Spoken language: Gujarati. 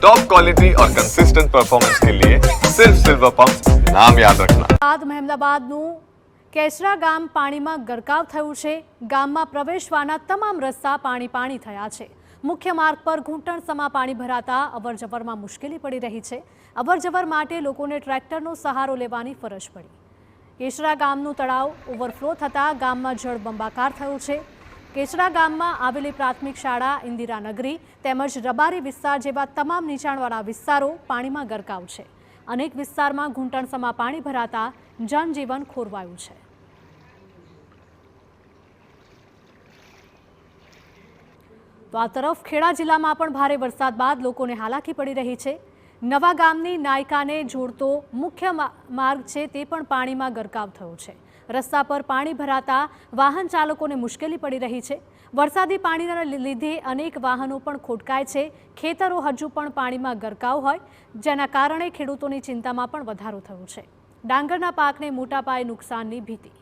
टॉप क्वालिटी और कंसिस्टेंट परफॉर्मेंस के लिए सिर्फ सिल्वर पंप नाम याद रखना। મહેમદાબાદનું કેસરા ગામ પાણીમાં ગરકાવ થયું છે। ગામમાં પ્રવેશવાના તમામ રસ્તા પાણી થયા છે। મુખ્ય માર્ગ પર ઘૂંટણસમા પાણી ભરાતા અવરજવરમાં મુશ્કેલી પડી રહી છે। અવરજવર માટે લોકોને ટ્રેક્ટરનો સહારો લેવાની ફરજ પડી। કેસરા ગામનું તળાવ ઓવરફ્લો થતાં ગામમાં જળબંબાકાર થયું છે। કેસરા ગામમાં આવેલી પ્રાથમિક શાળા, ઇન્દિરાનગરી તેમજ રબારી વિસ્તાર જેવા તમામ નીચાણવાળા વિસ્તારો પાણીમાં ગરકાવ છે। અનેક વિસ્તારમાં ઘૂંટણસમા પાણી ભરાતા જનજીવન ખોરવાયું છે। તો આ તરફ ખેડા જિલ્લામાં પણ ભારે વરસાદ બાદ લોકોને હાલાકી પડી રહી છે। નવા ગામની નાયકાને જોડતો મુખ્ય માર્ગ છે તે પણ પાણીમાં ગરકાવ થયો છે। રસ્તા પર પાણી ભરાતા વાહન ચાલકોને મુશ્કેલી પડી રહી છે। વરસાદી પાણીના લીધે અનેક વાહનો પણ ખોટકાય છે। ખેતરો હજુ પણ પાણીમાં ગરકાવ હોય જેના કારણે ખેડૂતોની ચિંતામાં પણ વધારો થયો છે। ડાંગરના પાકને મોટા પાયે નુકસાનની ભીતિ।